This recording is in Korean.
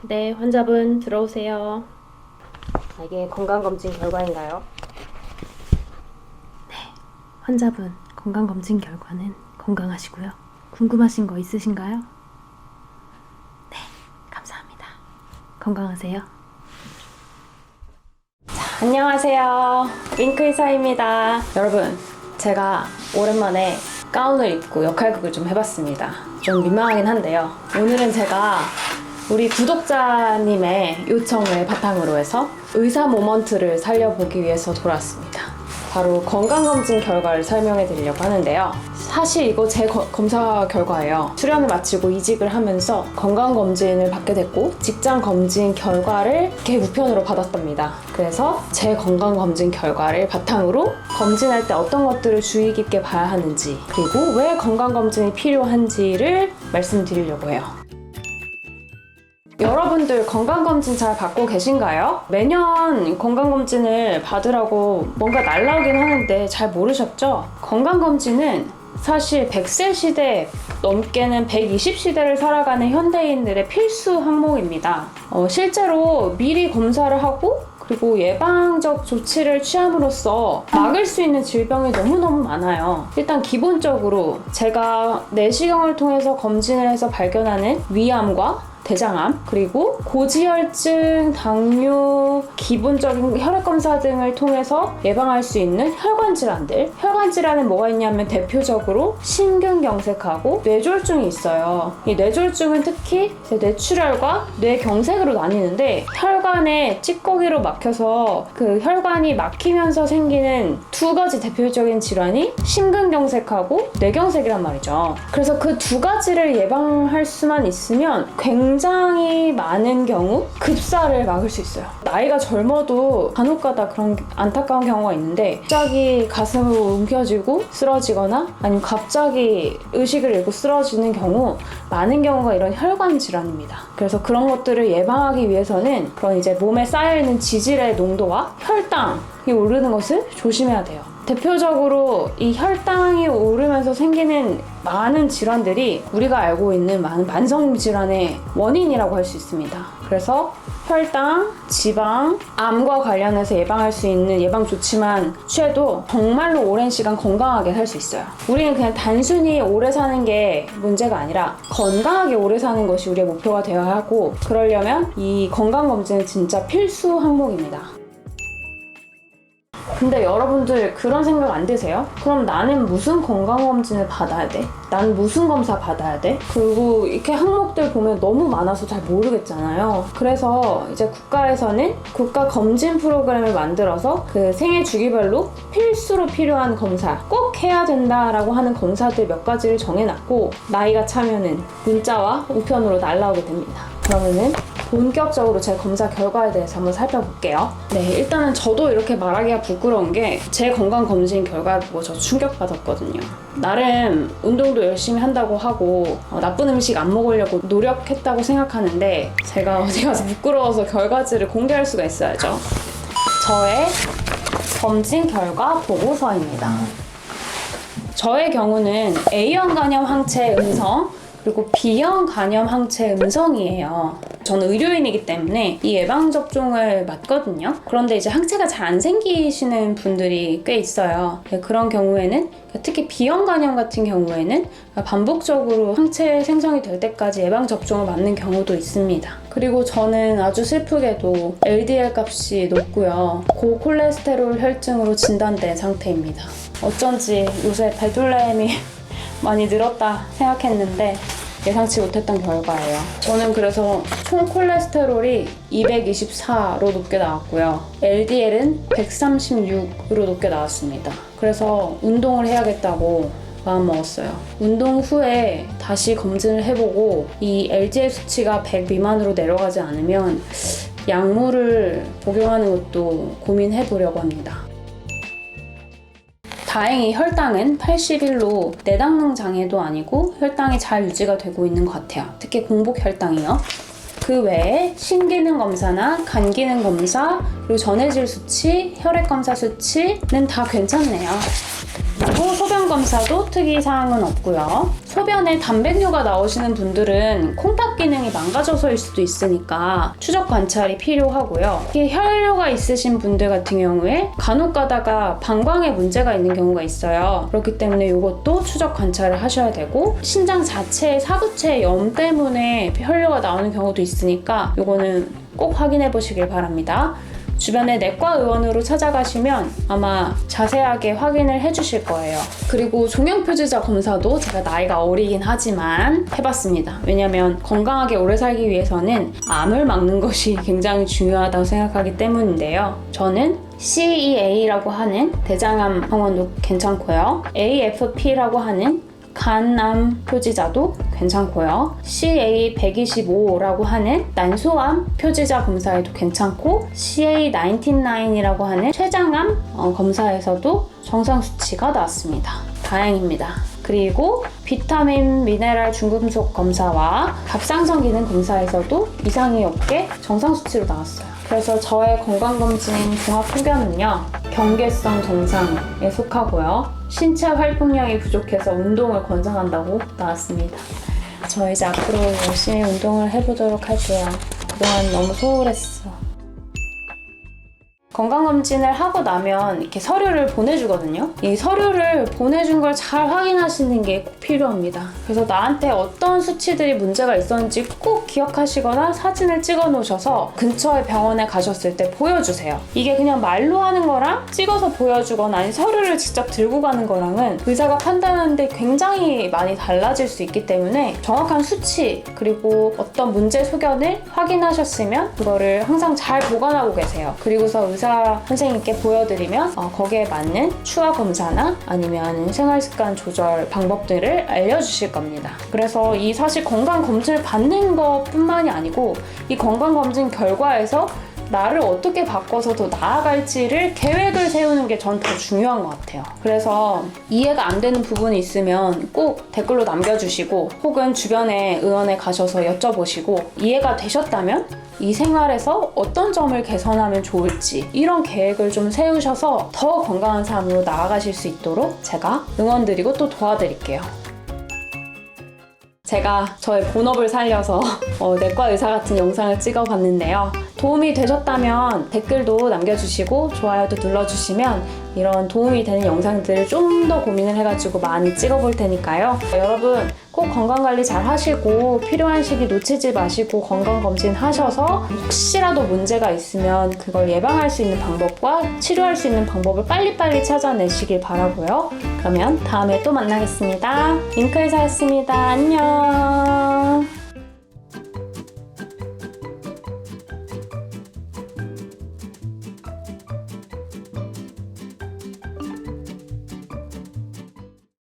네, 환자분 들어오세요. 이게 건강검진 결과인가요? 네, 환자분 건강검진 결과는 건강하시고요. 궁금하신 거 있으신가요? 네, 감사합니다. 건강하세요. 자, 안녕하세요. 윙크 의사입니다. 여러분, 제가 오랜만에 가운을 입고 역할극을 좀 해봤습니다. 좀 민망하긴 한데요. 오늘은 제가 우리 구독자님의 요청을 바탕으로 해서 의사 모먼트를 살려보기 위해서 돌아왔습니다. 바로 건강검진 결과를 설명해 드리려고 하는데요. 사실 이거 제 검사 결과예요. 수련을 마치고 이직을 하면서 건강검진을 받게 됐고 직장검진 결과를 이렇게 우편으로 받았답니다. 그래서 제 건강검진 결과를 바탕으로 검진할 때 어떤 것들을 주의 깊게 봐야 하는지, 그리고 왜 건강검진이 필요한지를 말씀드리려고 해요. 여러분들 건강검진 잘 받고 계신가요? 매년 건강검진을 받으라고 뭔가 날라오긴 하는데 잘 모르셨죠? 건강검진은 사실 100세 시대 넘게는 120시대를 살아가는 현대인들의 필수 항목입니다. 실제로 미리 검사를 하고 그리고 예방적 조치를 취함으로써 막을 수 있는 질병이 너무너무 많아요. 일단 기본적으로 제가 내시경을 통해서 검진을 해서 발견하는 위암과 대장암, 그리고 고지혈증, 당뇨, 기본적인 혈액검사 등을 통해서 예방할 수 있는 혈관 질환들. 혈관 질환은 뭐가 있냐면 대표적으로 심근경색하고 뇌졸중이 있어요. 이 뇌졸중은 특히 뇌출혈과 뇌경색으로 나뉘는데, 혈관에 찌꺼기로 막혀서 그 혈관이 막히면서 생기는 두 가지 대표적인 질환이 심근경색하고 뇌경색이란 말이죠. 그래서 그 두 가지를 예방할 수만 있으면 굉장히 많은 경우 급사를 막을 수 있어요. 나이가 젊어도 간혹가다 그런 안타까운 경우가 있는데, 갑자기 가슴을 움켜쥐고 쓰러지거나 아니면 갑자기 의식을 잃고 쓰러지는 경우, 많은 경우가 이런 혈관 질환입니다. 그래서 그런 것들을 예방하기 위해서는 그런 이제 몸에 쌓여있는 지질의 농도와 혈당이 오르는 것을 조심해야 돼요. 대표적으로 이 혈당이 오르면서 생기는 많은 질환들이 우리가 알고 있는 많은 만성 질환의 원인이라고 할 수 있습니다. 그래서 혈당, 지방, 암과 관련해서 예방할 수 있는 예방 조치만 취해도 정말로 오랜 시간 건강하게 살 수 있어요. 우리는 그냥 단순히 오래 사는 게 문제가 아니라 건강하게 오래 사는 것이 우리의 목표가 되어야 하고, 그러려면 이 건강검진은 진짜 필수 항목입니다. 근데 여러분들 그런 생각 안 드세요? 그럼 나는 무슨 건강검진을 받아야 돼? 난 무슨 검사 받아야 돼? 그리고 이렇게 항목들 보면 너무 많아서 잘 모르겠잖아요. 그래서 이제 국가에서는 국가 검진 프로그램을 만들어서 그 생애 주기별로 필수로 필요한 검사, 꼭 해야 된다라고 하는 검사들 몇 가지를 정해놨고, 나이가 차면은 문자와 우편으로 날라오게 됩니다. 그러면은 본격적으로 제 검사 결과에 대해서 한번 살펴볼게요. 네, 일단은 저도 이렇게 말하기가 부끄러운 게 제 건강검진 결과 보고 저 충격받았거든요. 나름 운동도 열심히 한다고 하고 나쁜 음식 안 먹으려고 노력했다고 생각하는데, 제가 어디 가서 부끄러워서 결과지를 공개할 수가 있어야죠. 저의 검진 결과 보고서입니다. 저의 경우는 A형 간염 항체 음성, 그리고 B형 간염 항체 음성이에요. 저는 의료인이기 때문에 이 예방접종을 맞거든요. 그런데 이제 항체가 잘 안 생기시는 분들이 꽤 있어요. 그런 경우에는, 특히 B형 간염 같은 경우에는 반복적으로 항체 생성이 될 때까지 예방접종을 맞는 경우도 있습니다. 그리고 저는 아주 슬프게도 LDL 값이 높고요. 고콜레스테롤 혈증으로 진단된 상태입니다. 어쩐지 요새 배둘렘이 많이 늘었다 생각했는데 예상치 못했던 결과예요. 저는 그래서 총 콜레스테롤이 224로 높게 나왔고요. LDL은 136으로 높게 나왔습니다. 그래서 운동을 해야겠다고 마음먹었어요. 운동 후에 다시 검진을 해보고 이 LDL 수치가 100 미만으로 내려가지 않으면 약물을 복용하는 것도 고민해보려고 합니다. 다행히 혈당은 81로 내당능 장애도 아니고 혈당이 잘 유지가 되고 있는 것 같아요. 특히 공복 혈당이요. 그 외에 신기능 검사나 간기능 검사, 그리고 전해질 수치, 혈액 검사 수치는 다 괜찮네요. 그리고 소변 검사도 특이사항은 없고요. 소변에 단백뇨가 나오시는 분들은 콩팥 기능이 망가져서일 수도 있으니까 추적 관찰이 필요하고요. 특히 혈뇨가 있으신 분들 같은 경우에 간혹 가다가 방광에 문제가 있는 경우가 있어요. 그렇기 때문에 이것도 추적 관찰을 하셔야 되고, 신장 자체의 사구체 염 때문에 혈뇨가 나오는 경우도 있으니까 이거는 꼭 확인해 보시길 바랍니다. 주변에 내과 의원으로 찾아가시면 아마 자세하게 확인을 해주실 거예요. 그리고 종양표지자 검사도 제가 나이가 어리긴 하지만 해봤습니다. 왜냐면 건강하게 오래 살기 위해서는 암을 막는 것이 굉장히 중요하다고 생각하기 때문인데요. 저는 CEA라고 하는 대장암 항원도 괜찮고요. AFP라고 하는 간암 표지자도 괜찮고요. CA125라고 하는 난소암 표지자 검사에도 괜찮고, CA99이라고 하는 췌장암 검사에서도 정상 수치가 나왔습니다. 다행입니다. 그리고 비타민, 미네랄, 중금속 검사와 갑상선 기능 검사에서도 이상이 없게 정상 수치로 나왔어요. 그래서 저의 건강검진 종합소견은요, 경계성 정상에 속하고요. 신체 활동량이 부족해서 운동을 권장한다고 나왔습니다. 저 이제 앞으로 열심히 운동을 해보도록 할게요. 그동안 너무 소홀했어. 건강검진을 하고 나면 이렇게 서류를 보내주거든요. 이 서류를 보내준 걸 잘 확인하시는 게 꼭 필요합니다. 그래서 나한테 어떤 수치들이 문제가 있었는지 꼭 기억하시거나 사진을 찍어 놓으셔서 근처의 병원에 가셨을 때 보여주세요. 이게 그냥 말로 하는 거랑 찍어서 보여주거나 아니 서류를 직접 들고 가는 거랑은 의사가 판단하는데 굉장히 많이 달라질 수 있기 때문에 정확한 수치 그리고 어떤 문제 소견을 확인하셨으면 그거를 항상 잘 보관하고 계세요. 그리고서 의사 선생님께 보여드리면 거기에 맞는 추가 검사나 아니면 생활습관 조절 방법들을 알려주실 겁니다. 그래서 이 사실 건강검진을 받는 것뿐만이 아니고 이 건강검진 결과에서 나를 어떻게 바꿔서 더 나아갈지를 계획을 세우는 게 전 더 중요한 것 같아요. 그래서 이해가 안 되는 부분이 있으면 꼭 댓글로 남겨주시고 혹은 주변에 의원에 가셔서 여쭤보시고 이해가 되셨다면 이 생활에서 어떤 점을 개선하면 좋을지 이런 계획을 좀 세우셔서 더 건강한 삶으로 나아가실 수 있도록 제가 응원드리고 또 도와드릴게요. 제가 저의 본업을 살려서 내과 의사 같은 영상을 찍어봤는데요. 도움이 되셨다면 댓글도 남겨주시고 좋아요도 눌러주시면 이런 도움이 되는 영상들을 좀 더 고민을 해가지고 많이 찍어볼 테니까요. 여러분 꼭 건강관리 잘 하시고 필요한 시기 놓치지 마시고 건강검진 하셔서 혹시라도 문제가 있으면 그걸 예방할 수 있는 방법과 치료할 수 있는 방법을 빨리빨리 찾아내시길 바라고요. 그러면 다음에 또 만나겠습니다. 윙크의사였습니다. 안녕.